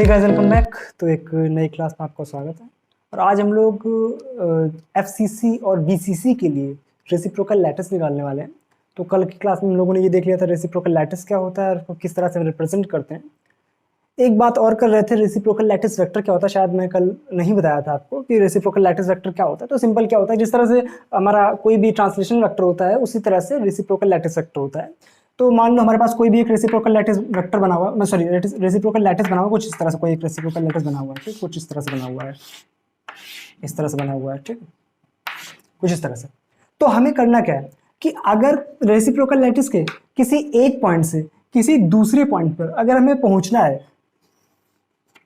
Hey guys, welcome back. तो एक नई क्लास में आपका स्वागत है। और आज हम लोग एफसीसी और बीसीसी के लिए रेसिप्रोकल लैटिस निकालने वाले हैं। तो कल की क्लास में हम लोगों ने ये देख लिया था रेसिप्रोकल लैटिस क्या होता है और उसको किस तरह से रिप्रेजेंट करते हैं। एक बात और कर रहे थे, रेसिप्रोकल लैटिस वेक्टर क्या होता है। शायद मैं कल नहीं बताया था आपको कि रेसिप्रोकल लैटिस वेक्टर क्या होता है। तो सिंपल क्या होता है, जिस तरह से हमारा कोई भी ट्रांसलेशन वेक्टर होता है उसी तरह से रेसिप्रोकल लैटिस वेक्टर होता है। तो मान लो हमारे पास कोई भी एक रेसिप्रोकल लैटिस वेक्टर बना हुआ है, सॉरी रेसिप्रोकल लैटिस बना हुआ कुछ इस तरह से, कोई एक रेसिप्रोकल लैटिस बना हुआ है, ठीक, कुछ इस तरह से बना हुआ है, इस तरह से बना हुआ है, ठीक, कुछ इस तरह से। तो हमें करना क्या है कि अगर रेसिप्रोकल लैटिस के किसी एक पॉइंट से किसी दूसरे पॉइंट पर अगर हमें पहुंचना है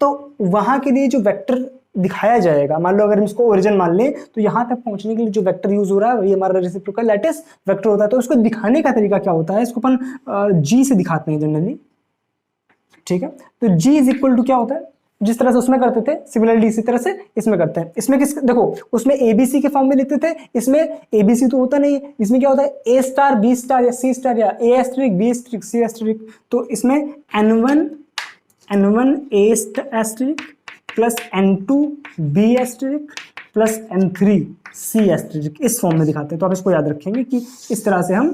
तो वहां के लिए जो वेक्टर दिखाया जाएगा, मान लो अगर हम इसको ओरिजिन मान लें तो यहां तक पहुंचने के लिए जो वेक्टर यूज हो रहा है वही हमारा रेसिप्रोकल लैटिस वेक्टर होता है। तो उसको दिखाने का तरीका क्या होता है, इसको अपन जी से दिखाते हैं जनरली, ठीक है। तो जी इज इक्वल टू क्या होता है, जिस तरह से उसमें करते थे सिमिलरली इसी तरह से इसमें करते हैं। इसमें किस, देखो उसमें एबीसी के फॉर्म में लिखते थे, इसमें एबीसी तो होता नहीं, इसमें क्या होता है ए स्टार बी स्टार या सी स्टार या ए एस्टरिक बी एस्टरिक सी एस्टरिक। तो इसमें n1 A asterisk plus n2 B asterisk plus n3 C asterisk, इस फॉर्म में दिखाते हैं। तो आप इसको याद रखेंगे कि इस तरह से हम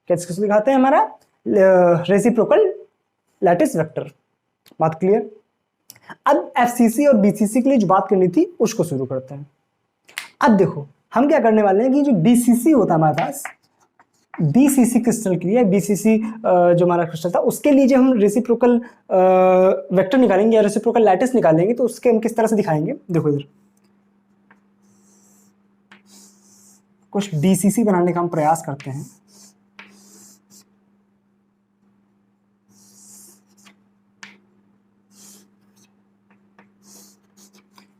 कैसे दिखाते हैं हमारा रेसिप्रोकल लैटिस वेक्टर। बात क्लियर। अब एफसीसी और बीसीसी के लिए जो बात करनी थी उसको शुरू करते हैं। अब देखो हम क्या करने वाले हैं कि जो बीसीसी होता है हमारे पास, बीसीसी क्रिस्टल के लिए, बीसीसी जो हमारा क्रिस्टल था उसके लिए जो हम रेसिप्रोकल वेक्टर निकालेंगे या रेसिप्रोकल लैटिस निकालेंगे तो उसके हम किस तरह से दिखाएंगे। देखो इधर कुछ बीसीसी बनाने का हम प्रयास करते हैं।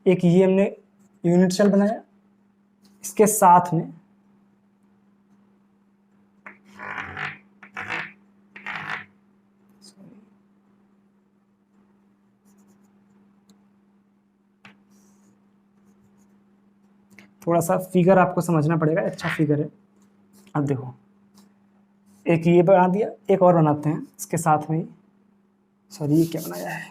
एक ये हमने यूनिट सेल बनाया, इसके साथ में थोड़ा सा फिगर आपको समझना पड़ेगा, अच्छा फिगर है। अब देखो एक ये बना दिया, एक और बनाते हैं इसके साथ में। सॉरी ये क्या बनाया है,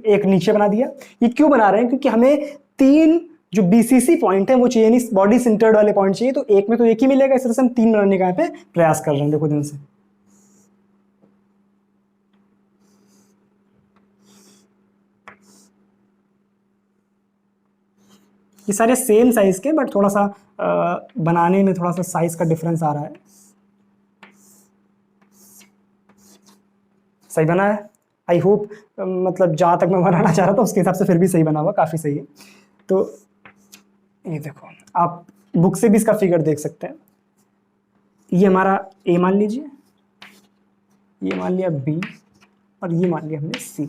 एक नीचे बना दिया। ये क्यों बना रहे हैं, क्योंकि हमें तीन जो बीसीसी पॉइंट है वो चाहिए, नहीं बॉडी सेंटर्ड वाले पॉइंट चाहिए। तो एक में तो एक ही मिलेगा, इस तरह से हम तीन बनाने का यहाँ पे प्रयास कर रहे हैं। देखो ध्यान से, ये सारे सेम साइज के, बट थोड़ा सा बनाने में थोड़ा सा साइज का डिफरेंस आ रहा है। सही बना है आई होप, मतलब जहां तक मैं बनाना चाह रहा था उसके हिसाब से फिर भी सही बना हुआ, काफी सही है। तो ये देखो आप बुक से भी इसका फिगर देख सकते हैं। ये हमारा ए मान लीजिए, ये मान लिया बी और ये मान लिया हमने सी।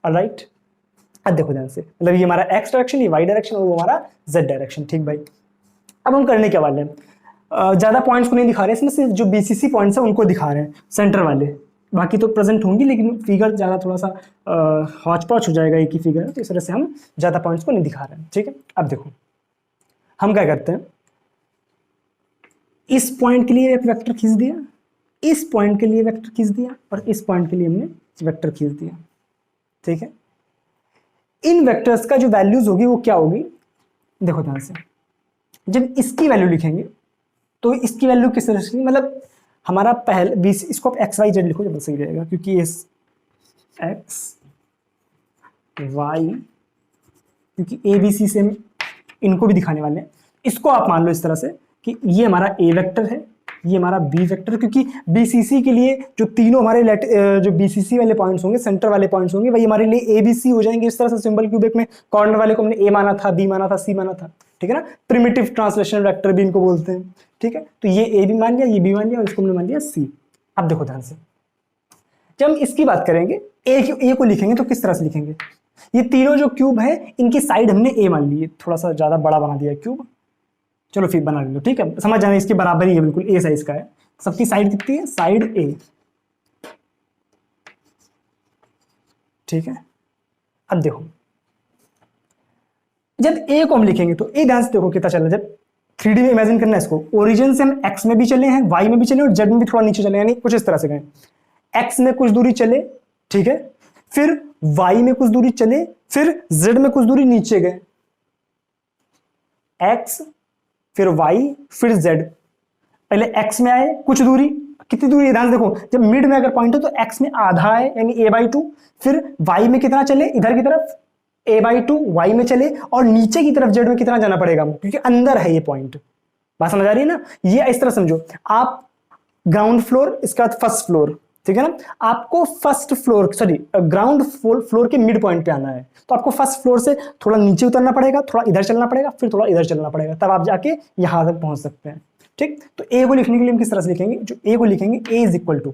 ऑलराइट, अब देखो ध्यान से, मतलब ये हमारा एक्स डायरेक्शन, ये वाई डायरेक्शन और वो हमारा जेड डायरेक्शन, ठीक भाई। अब हम करने क्या वाले हैं, ज्यादा पॉइंट्स को नहीं दिखा रहे इसमें, सिर्फ जो बीसीसी पॉइंट्स है उनको दिखा रहे हैं, सेंटर वाले, बाकी तो प्रेजेंट होंगी लेकिन फिगर ज्यादा थोड़ा सा हॉच पॉच हो जाएगा एक ही फिगर, तो इस तरह से हम ज्यादा पॉइंट्स को नहीं दिखा रहे हैं, ठीक है। अब देखो हम क्या करते हैं, इस पॉइंट के लिए एक वेक्टर खींच दिया, इस पॉइंट के लिए वेक्टर खींच दिया और इस पॉइंट के लिए हमने वेक्टर खींच दिया, ठीक है। इन वेक्टर्स का जो वैल्यूज होगी वो क्या होगी, देखो ध्यान से, जब इसकी वैल्यू लिखेंगे तो इसकी वैल्यू किस तरह से, मतलब हमारा पहले 20, इसको आप एक्स वाई जेड लिखो जब सही रहेगा, क्योंकि इस एक्स वाई, क्योंकि ए बी सी से हम इनको भी दिखाने वाले हैं। इसको आप मान लो इस तरह से कि ये हमारा ए वेक्टर है, ये हमारा बी वेक्टर, क्योंकि बीसीसी के लिए जो तीनों हमारे जो बीसीसी वाले पॉइंट्स होंगे, सेंटर वाले पॉइंट्स होंगे, वही हमारे लिए ए बी सी हो जाएंगे। इस तरह से सिंबल क्यूबिक में कॉर्नर वाले को हमने ए माना था, बी माना था, सी माना था, ठीक है ना। प्रिमिटिव ट्रांसलेशन वेक्टर भी इनको बोलते हैं, ठीक है। तो ये ए भी मान लिया, ये बी मान लिया और इसको हमने मान लिया सी। अब देखो ध्यान से, जब हम इसकी बात करेंगे ए को लिखेंगे तो किस तरह से लिखेंगे, ये तीनों जो क्यूब है इनकी साइड हमने ए मान ली है, थोड़ा सा ज्यादा बड़ा बना दिया क्यूब, चलो फिर बना लो, ठीक है, समझ जाना इसके बराबर ही है बिल्कुल, ए साइज का है। सबकी साइड कितनी है, साइड ए, ठीक है। अब देखो जब ए को हम लिखेंगे तो ए ध्यान से देखो कितना चल रहा है। जब 3D में इमेजिन करना है इसको, ओरिजिन से हम एक्स में भी चले हैं, वाई में भी चले और जेड में भी थोड़ा नीचे चले, यानी कुछ इस तरह से गए। एक्स में कुछ दूरी चले, ठीक है, फिर वाई में कुछ दूरी चले, फिर जेड में कुछ दूरी नीचे गए। एक्स, फिर वाई, फिर जेड। पहले एक्स में आए कुछ दूरी, कितनी दूरी है ध्यान से देखो, जब मिड में अगर पॉइंट हो तो एक्स में आधा है यानी a/2, फिर वाई में कितना चले, इधर की तरफ a/2 वाई में चले, और नीचे की तरफ जेड में कितना जाना पड़ेगा, क्योंकि अंदर है ये पॉइंट। बात समझ आ रही है ना, ये इस तरह समझो, आप ग्राउंड फ्लोर, इसके बाद फर्स्ट फ्लोर, ठीक है ना, आपको first floor sorry ground floor के मिड पॉइंट पे आना है, तो आपको फर्स्ट फ्लोर से थोड़ा नीचे उतरना पड़ेगा, थोड़ा इधर चलना पड़ेगा, फिर थोड़ा इधर चलना पड़ेगा, तब आप जाके यहां तक पहुंच सकते हैं, ठीक। तो ए को लिखने के लिए हम किस तरह से लिखेंगे, जो ए को लिखेंगे, ए इज इक्वल टू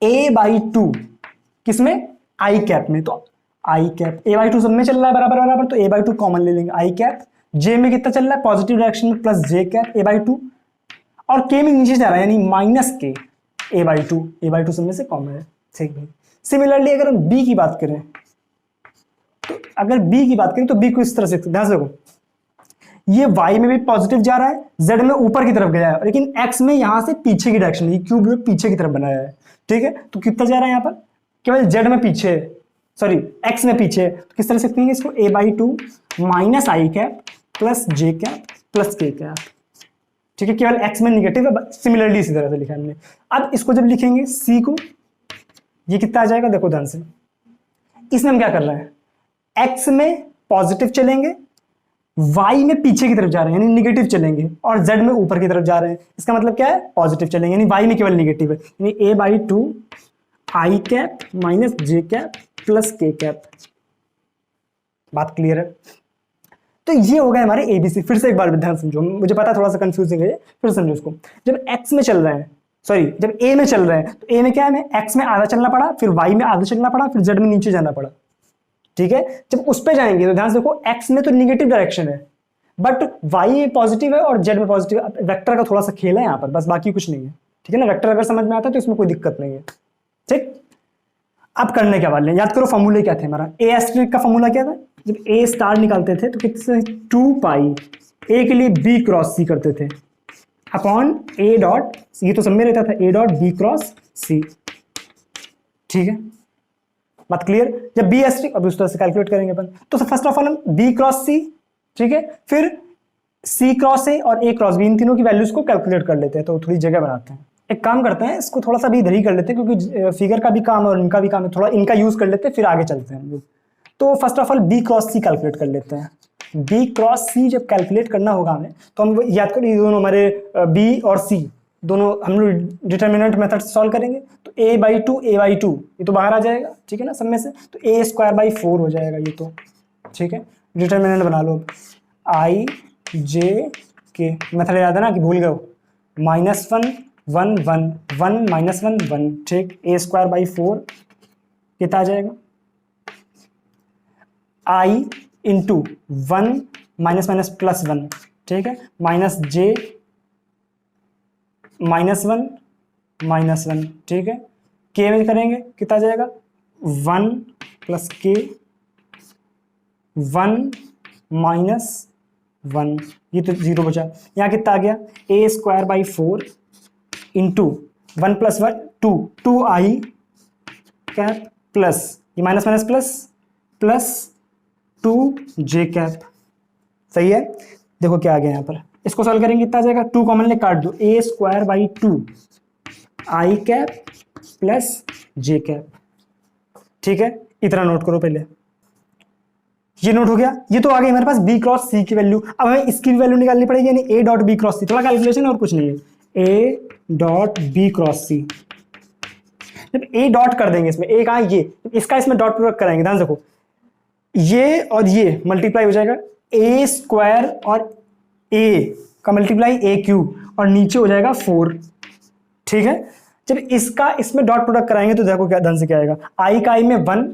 a/2 किसमें, आई कैप में, तो आई कैप a/2 सब में चल रहा है बराबर बराबर, तो a/2 कॉमन ले लेंगे, आई कैप जे में कितना चल रहा है, पॉजिटिव डायरेक्शन में प्लस जे कैप a/2, और के में नीचे जा रहा है यानी माइनस के a/2 सब में से कॉमन है, ठीक है। सिमिलरली अगर हम बी की बात करें, तो अगर बी की बात करें तो बी को इस तरह से ध्यान से देखो, ये y में भी पॉजिटिव जा रहा है, z में ऊपर की तरफ गया है, लेकिन x में यहां से पीछे की डायरेक्शन, ये क्यूब पीछे की तरफ बनाया है, ठीक है। तो कितना जा रहा है यहां पर, केवल z में पीछे, सॉरी x में पीछे, तो किस तरह से लिखेंगे इसको, a/2 माइनस आई cap plus j cap plus के कैप, ठीक है, केवल x में निगेटिव है, सिमिलरली इसी तरह से लिखा है हमने। अब इसको जब लिखेंगे c को, ये कितना आ जाएगा देखो ध्यान से, इसमें हम क्या कर रहे हैं, x में पॉजिटिव चलेंगे, y में पीछे की तरफ जा रहे हैं यानी निगेटिव चलेंगे, और z में ऊपर की तरफ जा रहे हैं, इसका मतलब क्या है, पॉजिटिव चलेंगे, यानी y में केवल निगेटिव है, यानी a/2 आई कैप माइनस जे कैप प्लस के कैप। बात क्लियर है। तो ये हो गया हमारे एबीसी। फिर से एक बार ध्यान समझो, मुझे पता है थोड़ा सा कंफ्यूजिंग है, फिर समझो इसको। जब x में चल रहे हैं, सॉरी जब a में चल रहे हैं, तो a में क्या है, x में आधा चलना पड़ा, फिर y में आधा चलना पड़ा, फिर z में नीचे जाना पड़ा, ठीक है। जब उस पे जाएंगे तो ध्यान से देखो, x में तो निगेटिव डायरेक्शन है, बट y में पॉजिटिव है और z में पॉजिटिव है। वेक्टर का थोड़ा सा खेल है यहाँ पर, बस बाकी कुछ नहीं है, ठीक है ना। वेक्टर अगर समझ में आता है तो इसमें कोई दिक्कत नहीं है, ठीक। अब करने क्या वाले हैं, याद करो फॉर्मूले क्या थे हमारा, ए एस्टेरिक का फॉर्मूला क्या था, जब ए स्टार निकालते थे तो कितने 2 पाई ए के लिए बी क्रॉस सी करते थे अपॉन ए डॉट, ये तो सब में रहता था, ए डॉट बी क्रॉस सी, ठीक है। बात क्लियर। जब बी एस्टेरिक, अब उस तरह से कैलकुलेट करेंगे अपन, तो फर्स्ट ऑफ ऑल हम बी क्रॉस सी, ठीक है, फिर सी क्रॉस ए और ए क्रॉस बी, इन तीनों की वैल्यूज को कैलकुलेट कर लेते हैं, तो थोड़ी जगह बनाते हैं। एक काम करते हैं, इसको थोड़ा सा भी इधर ही कर लेते हैं, क्योंकि फिगर का भी काम है और इनका भी काम है, थोड़ा इनका यूज कर लेते हैं, फिर आगे चलते हैं हम लोग। तो first of all B cross C calculate कर लेते हैं। बी क्रॉस सी जब कैलकुलेट करना होगा हमें, तो हम याद करो ये दोनों हमारे बी और सी दोनों हम लोग डिटर्मिनेंट मेथड से सॉल्व करेंगे, तो a/2 a/2 ये तो बाहर आ जाएगा, ठीक है ना, सब में से, तो a² 4 हो जाएगा ये तो, ठीक है। डिटर्मिनेंट बना लो, आई जे के मेथड याद है ना कि भूल गए, -1 1 1 1 -1 1, ठीक। a² 4 कितना आ जाएगा, आई इंटू 1 -1 ठीक है, माइनस जे -1 -1, ठीक है। के में करेंगे कितना आ जाएगा, 1 प्लस के 1 -1, ये तो 0 बचा। यहाँ कितना आ गया, a² 4 इंटू 1 + 1 2 आई कैप प्लस ये माइनस प्लस 2 जे कैप, सही है। देखो क्या आ गया यहाँ पर, इसको सॉल्व करेंगे कितना आ जाएगा, 2 कॉमन ले काट दो, a² 2 आई कैप प्लस जे कैप, ठीक है। इतना नोट करो पहले, ये नोट हो गया। ये तो आ गई हमारे पास b क्रॉस c की वैल्यू। अब हमें इसकी वैल्यू निकालनी पड़ेगी, यानी a dot b cross c, थोड़ा कैलकुलेशन और कुछ नहीं है, a dot b cross c। जब a डॉट कर देंगे इसमें, a कहाँ, ये इसका इसमें डॉट प्रोडक्ट कराएंगे, ध्यान देखो, ये और ये मल्टीप्लाई हो जाएगा, a² और a का मल्टीप्लाई a³ और नीचे हो जाएगा 4, ठीक है। जब इसका इसमें डॉट प्रोडक्ट कराएंगे तो देखो क्या ढंग से क्या आएगा, i का i में 1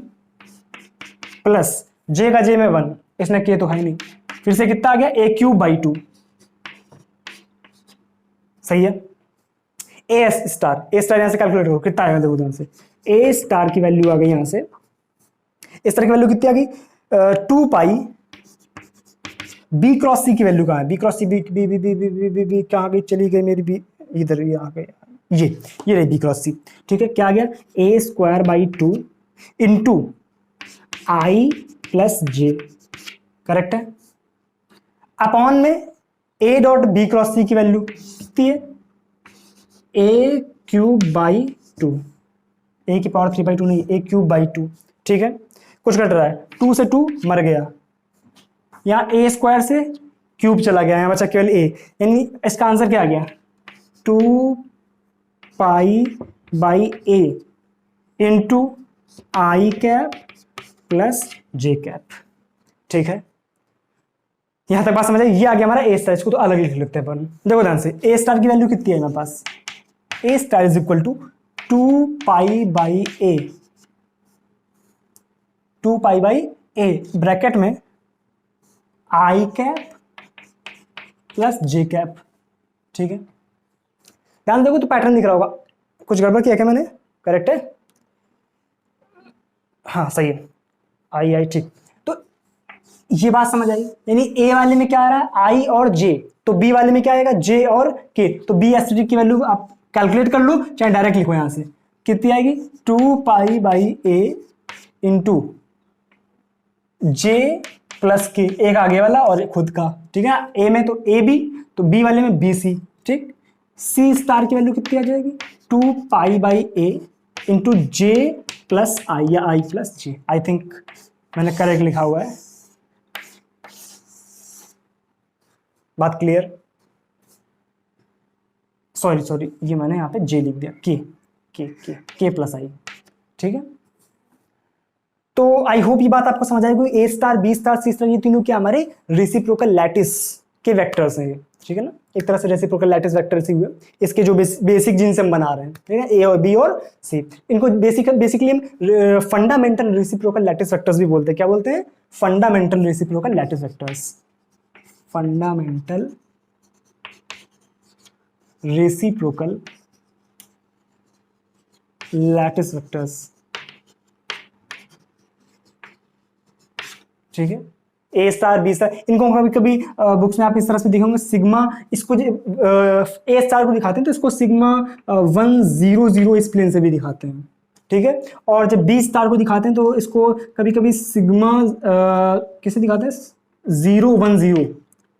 प्लस j का j में 1, इसमें k तो है ही नहीं, फिर से कितना आ गया, a³ 2, सही है। ए स्टार यहाँ से कैलकुलेट करो कितना आएगा, देखो ध्यान से। ए स्टार की वैल्यू आ गई यहाँ से, इस तरह की वैल्यू कितनी आ गई, 2 पाई। बी क्रॉस सी की वैल्यू कहाँ है, B cross C, B B B B B B B B कहाँ गई, चली गई मेरी बी, इधर ये आ गई, ये रही बी क्रॉस सी। ठीक है, क्या आ गया, A square by 2 into I plus J, correct है। अपॉन में A dot B cross C की वैल्यू कितनी है, ए क्यूब बाई 2, ए की पावर 3/2 नहीं, ए क्यूब बाई 2। ठीक है, कुछ घट रहा है, 2 से 2 मर गया, यहाँ ए स्क्वायर से क्यूब चला गया, यहाँ बचा केवल ए, यानी इसका आंसर क्या आ गया, 2 pi by a into I cap plus j cap. ठीक है, यहां तक बात समझ आई। ये आ गया हमारा ए स्टार, इसको तो अलग लिख लेते हैं अपन। देखो ध्यान से, ए स्टार की वैल्यू कितनी है मेरे पास, a star is equal to 2 pi by a, 2 pi by a bracket में i cap plus j cap. ठीक है, ध्यान देखो तो पैटर्न दिख रहा होगा, कुछ गड़बड़ किया क्या मैंने, करेक्ट है, हाँ सही है, आई ठीक। तो ये बात समझ आई, यानी ए वाले में क्या आ रहा है, आई और जे, तो बी वाले में क्या आएगा, जे और के। तो बी एस टी की वैल्यू आप कैलकुलेट कर लो, चाहे डायरेक्ट लिखो, यहां से कितनी आएगी, 2 pi by a into j plus के, एक आगे वाला और एक खुद का। ठीक है, ए में तो ए बी, तो बी वाले में बी सी। ठीक, सी स्टार की वैल्यू कितनी आ जाएगी, 2 pi by a into j plus i, या i plus j. I think मैंने करेक्ट लिखा हुआ है, बात क्लियर। सॉरी ये मैंने यहाँ पे जे लिख दिया, के प्लस आई। ठीक है, तो आई होप ये बात आपको समझ आएगी। ए स्टार, बी स्टार, सी स्टार, ये तीनों क्या हमारे रेसिप्रोकल लैटिस के वेक्टर्स हैं, ठीक है ना, एक तरह से रेसिप्रोकल लैटिस वेक्टर से हुए, इसके जो बेसिक जिनसे हम बना रहे हैं, ठीक है, ए और बी और सी, इनको बेसिकली हम फंडामेंटल रेसिप्रोकल लैटिस वेक्टर्स भी बोलते हैं। क्या बोलते हैं, fundamental reciprocal lattice vectors, fundamental reciprocal lattice vectors. ठीक है, ए स्टार, बी स्टार, इनको कभी कभी बुक्स में आप इस तरह से दिखाओगे, सिग्मा, इसको ए स्टार को दिखाते हैं तो इसको सिग्मा 100 इस प्लेन से भी दिखाते हैं। ठीक है, और जब बी स्टार को दिखाते हैं तो इसको कभी कभी सिग्मा किसे दिखाते हैं, 010।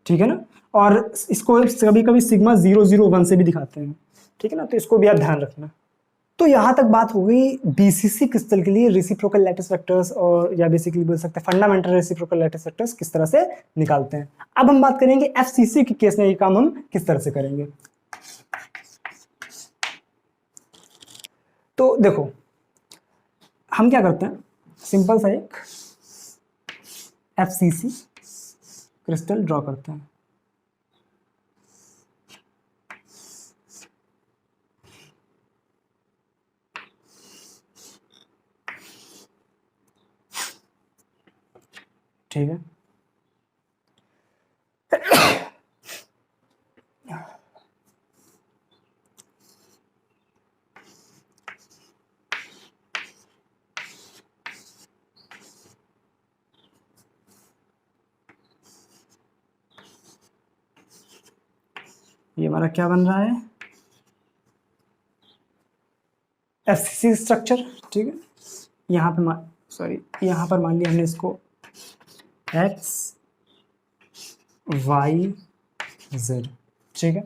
ठीक है ना, और इसको कभी कभी सिग्मा 001 से भी दिखाते हैं। ठीक है ना, तो इसको भी आप ध्यान रखना। तो यहां तक बात हो गई बीसीसी क्रिस्टल के लिए रेसिप्रोकल लैटिस वेक्टर्स, और या बेसिकली बोल सकते हैं फंडामेंटल रेसिप्रोकल लैटिस वेक्टर्स किस तरह से निकालते हैं। अब हम बात करेंगे एफसीसी के केस में ये काम हम किस तरह से करेंगे। तो देखो हम क्या करते हैं, सिंपल सा एक एफसीसी क्रिस्टल ड्रॉ करते हैं। ठीक है, ये हमारा क्या बन रहा है, एफसीसी स्ट्रक्चर। ठीक है, यहाँ पे यहाँ पर मान लिया हमने इसको एक्स वाई जेड। ठीक है,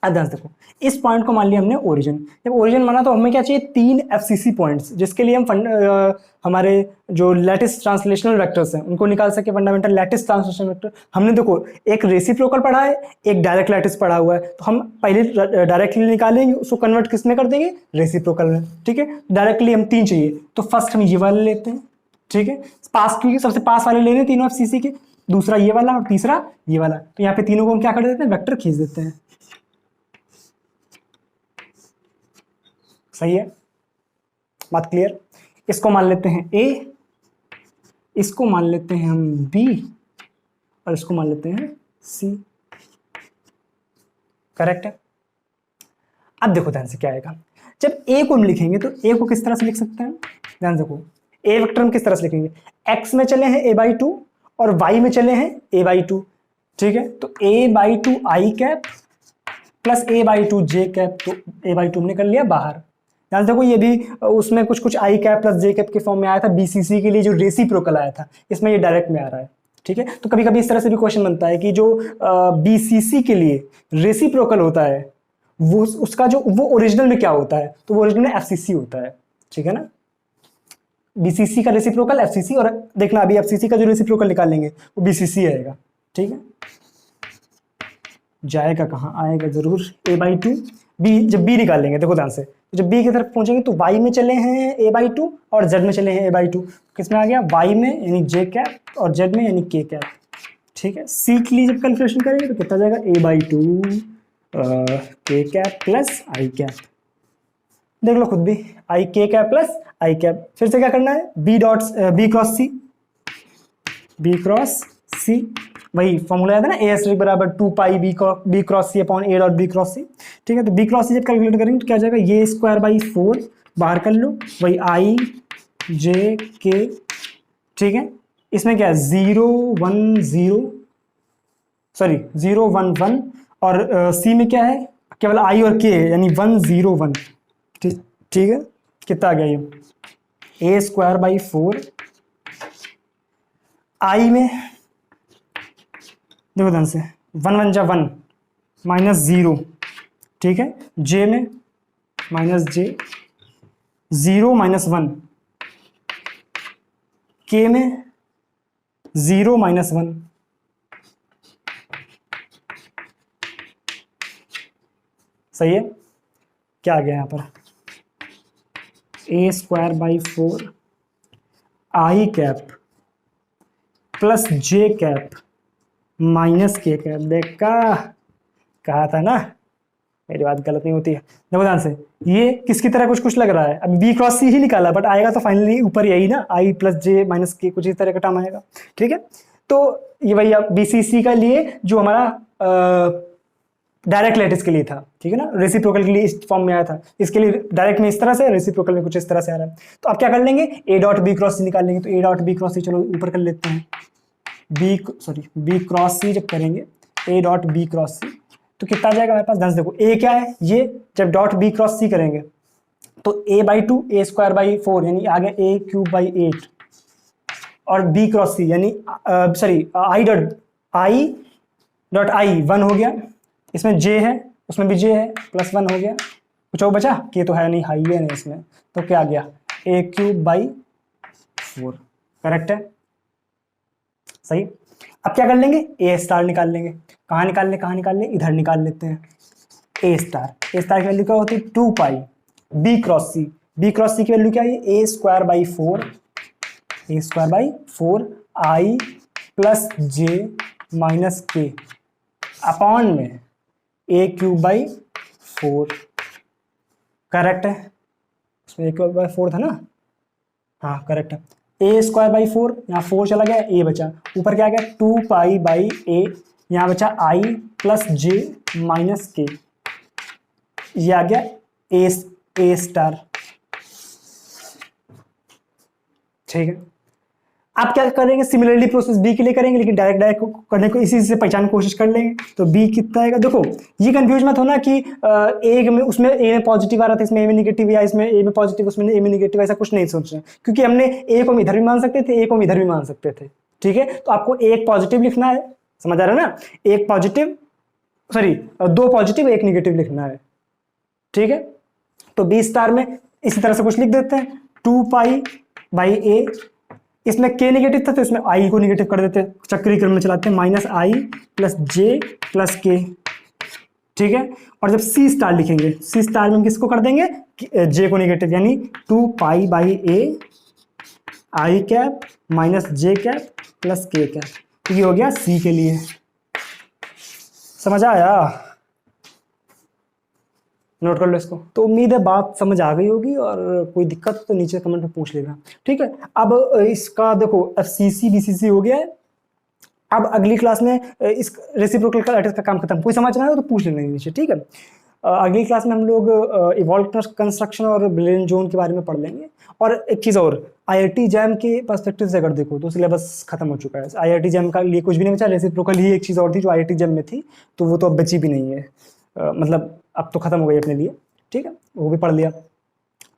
अब ध्यान से देखो, इस पॉइंट को मान लिया हमने ओरिजिन। जब ओरिजिन माना तो हमें क्या चाहिए, 3 एफसीसी पॉइंट्स, जिसके लिए हम हमारे जो लैटिस ट्रांसलेशनल वेक्टर्स हैं उनको निकाल सके, फंडामेंटल लैटिस ट्रांसलेशनल वेक्टर। हमने देखो एक रेसिप्रोकल पढ़ा है, एक डायरेक्ट लैटिस पढ़ा हुआ है, तो हम पहले डायरेक्टली निकालेंगे, उसको कन्वर्ट किस में कर देंगे, रेसिप्रोकल में। ठीक है, डायरेक्टली हम 3 चाहिए, तो फर्स्ट हम ये वाले लेते हैं। ठीक है, पास, क्योंकि सबसे पास वाले लेने तीनों एफसीसी के, दूसरा ये वाला और तीसरा ये वाला, तो यहाँ पे तीनों को हम क्या कर देते हैं, वेक्टर खींच देते हैं। सही है, बात क्लियर। इसको मान लेते हैं ए, इसको मान लेते हैं हम बी, और इसको मान लेते हैं सी। करेक्ट है, अब देखो ध्यान से क्या आएगा, जब ए को हम लिखेंगे तो ए को किस तरह से लिख सकते हैं, ध्यान देखो ए वेक्टर हम किस तरह से लिखेंगे, एक्स में चले हैं a/2 और y में चले हैं a/2, ठीक है, तो a/2 i cap plus a/2 j cap, तो a/2 हमने कर लिया बाहर। ध्यान देखो ये भी उसमें कुछ कुछ i cap plus j cap के फॉर्म में आया था, बीसीसी के लिए जो रेसिप्रोकल आया था, इसमें ये डायरेक्ट में आ रहा है, ठीक है। तो कभी कभी इस तरह से भी क्वेश्चन बनता है कि जो बीसीसी के लिए रेसिप्रोकल होता है वो उसका जो वो ओरिजिनल में क्या होता है, तो वो ओरिजिनल में एफसीसी होता है, ठीक है ना। बीसीसी का रेसिप्रोकल एफसीसी, और देखना अभी एफसीसी का जो रेसिप्रोकल निकालेंगे वो बीसीसी आएगा, ठीक है। जाएगा कहाँ, आएगा जरूर a/2, बी जब बी निकालेंगे देखो ध्यान से, जब बी की तरफ पहुंचेंगे तो y में चले हैं a/2 और z में चले हैं a/2, किसमें आ गया y में यानी j कैप और z में यानी k कैप, ठीक है। सी के लिए जब कैलकुलेशन करेंगे तो कितना जाएगा a/2 k cap plus i cap, देख लो खुद भी i k cap plus i cap. फिर से क्या करना है, b क्रॉस c, वही फॉर्मूला याद है ना, a बराबर 2 pi b cross c upon a dot b cross c, ठीक है। तो b क्रॉस सी जब कैलकुलेट करेंगे तो क्या जाएगा, ये स्क्वायर बाई 4 बाहर कर लो, वही i j k, ठीक है। इसमें क्या है 0 1 0 सॉरी 0 1 1 और c में क्या है केवल i और k है यानी 1 0 1, ठीक है। कितना आ गया ये a स्क्वायर बाई 4, i में देखो ध्यान से 1 1 जा 1 माइनस 0, ठीक है। j में माइनस j 0 माइनस 1, k में 0 माइनस 1, सही है। क्या आ गया यहाँ पर, a square by 4 i cap plus j cap minus k cap, देखा कहा था ना मेरी बात गलत नहीं होती है। देखो ध्यान से ये किसकी तरह कुछ कुछ लग रहा है, अभी b क्रॉस c ही निकाला बट आएगा तो फाइनली ऊपर यही ना, i plus j minus k, कुछ इस तरह का टर्म आएगा, ठीक है। तो ये वही बीसीसी का लिए जो हमारा डायरेक्ट लैटिस के लिए था, ठीक है ना, रेसिप्रोकल के लिए इस फॉर्म में आया था, इसके लिए डायरेक्ट में इस तरह से, रेसिप्रोकल में कुछ इस तरह से आ रहा है। तो आप क्या कर लेंगे, a डॉट b क्रॉस सी निकाल लेंगे, तो a डॉट b क्रॉस सी चलो ऊपर कर लेते हैं, b क्रॉस सी जब करेंगे a डॉट b क्रॉस सी तो कितना आ जाएगा हमारे पास, ध्यान से देखो a क्या है, ये जब डॉट b क्रॉस सी करेंगे तो a/2 a स्क्वायर बाई 4 यानी आ गया a क्यूब बाई 8 और b क्रॉस सी यानी सॉरी i डॉट i 1 हो गया, इसमें j है उसमें भी j है प्लस 1 हो गया, कुछ और बचा कि तो है नहीं, हाई है नहीं इसमें, तो क्या आ गया a क्यूब बाई 4, करेक्ट है, सही। अब क्या कर लेंगे, a स्टार निकाल लेंगे, कहाँ निकाल लें, इधर निकाल लेते हैं। a स्टार की वैल्यू क्या होती है 2 पाई b क्रॉस सी की वैल्यू क्या है, a square by 4 i plus j minus k upon में a क्यूब बाई 4, करेक्ट है, उसमें a क्यूब बाई 4 था ना, हाँ करेक्ट है। a स्क्वायर बाई 4 यहाँ 4 चला गया, a बचा, ऊपर क्या आ गया 2 पाई बाई a, यहाँ बचा i plus j minus k, ये आ गया a स्टार, ठीक है। आप क्या करेंगे, सिमिलरली प्रोसेस बी के लिए करेंगे, लेकिन डायरेक्ट करने को इसी से पहचान कोशिश कर लेंगे, तो बी कितना आएगा, देखो ये कंफ्यूज मत होना कि ए में उसमें ए में पॉजिटिव आ रहा था इसमें ए में निगेटिव, या इसमें ए में पॉजिटिव उसमें ए में निगेटिव, ऐसा कुछ नहीं सोचना, क्योंकि हमने ए को हम इधर भी मान सकते थे, ए को हम इधर भी मान सकते थे, ठीक है। तो आपको एक पॉजिटिव लिखना है, समझ आ रहा है ना, एक पॉजिटिव सॉरी 2 पॉजिटिव 1 निगेटिव लिखना है, ठीक है। तो बी स्टार में इसी तरह से कुछ लिख देते हैं 2 पाई बाई ए, इसमें k नेगेटिव था तो इसमें i को नेगेटिव कर देते हैं, चक्रीय क्रम में चलाते हैं, minus i plus j plus k, ठीक है। और जब c स्टार लिखेंगे, c स्टार में हम किसको कर देंगे, j को नेगेटिव, यानी 2 pi by a i cap minus j cap plus k cap, तो ये हो गया c के लिए, समझ आया, नोट कर लो इसको। तो उम्मीद है बात समझ आ गई होगी, और कोई दिक्कत तो नीचे कमेंट में पूछ लेना, ठीक है। अब इसका देखो एफसीसी बीसीसी हो गया है, अब अगली क्लास में इस रेसिप्रोकल का लैटिस का काम खत्म, कोई समझ रहा है तो पूछ लेना नीचे, ठीक है। अगली क्लास में हम लोग इवॉल्व कंस्ट्रक्शन और ब्रेन जोन के बारे में पढ़ लेंगे। और एक चीज़ और, आईआईटी जैम के पर्सपेक्टिव से अगर देखो तो सिलेबस खत्म हो चुका है। आईआईटी जैम का लिए कुछ भी नहीं बचा, रेसिप्रोकल ही एक चीज़ और थी जो आईआईटी जैम में थी, तो वो तो अब बची भी नहीं है। मतलब अब तो खत्म हो गई अपने लिए, ठीक है, वो भी पढ़ लिया।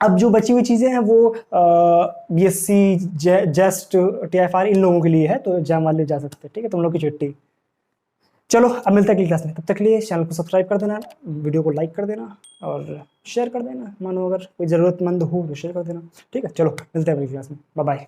अब जो बची हुई चीज़ें हैं वो बीएससी जस्ट टीएफआर इन लोगों के लिए है, तो जैम वाले जा सकते हैं, ठीक है, तुम लोग की छुट्टी। चलो अब मिलता है अगली क्लास में, तब तक के लिए चैनल को सब्सक्राइब कर देना, वीडियो को लाइक कर देना और शेयर कर देना, मानो अगर कोई ज़रूरतमंद हो तो शेयर कर देना, ठीक है। चलो मिलते हैं अगली क्लास में, बाय बाय।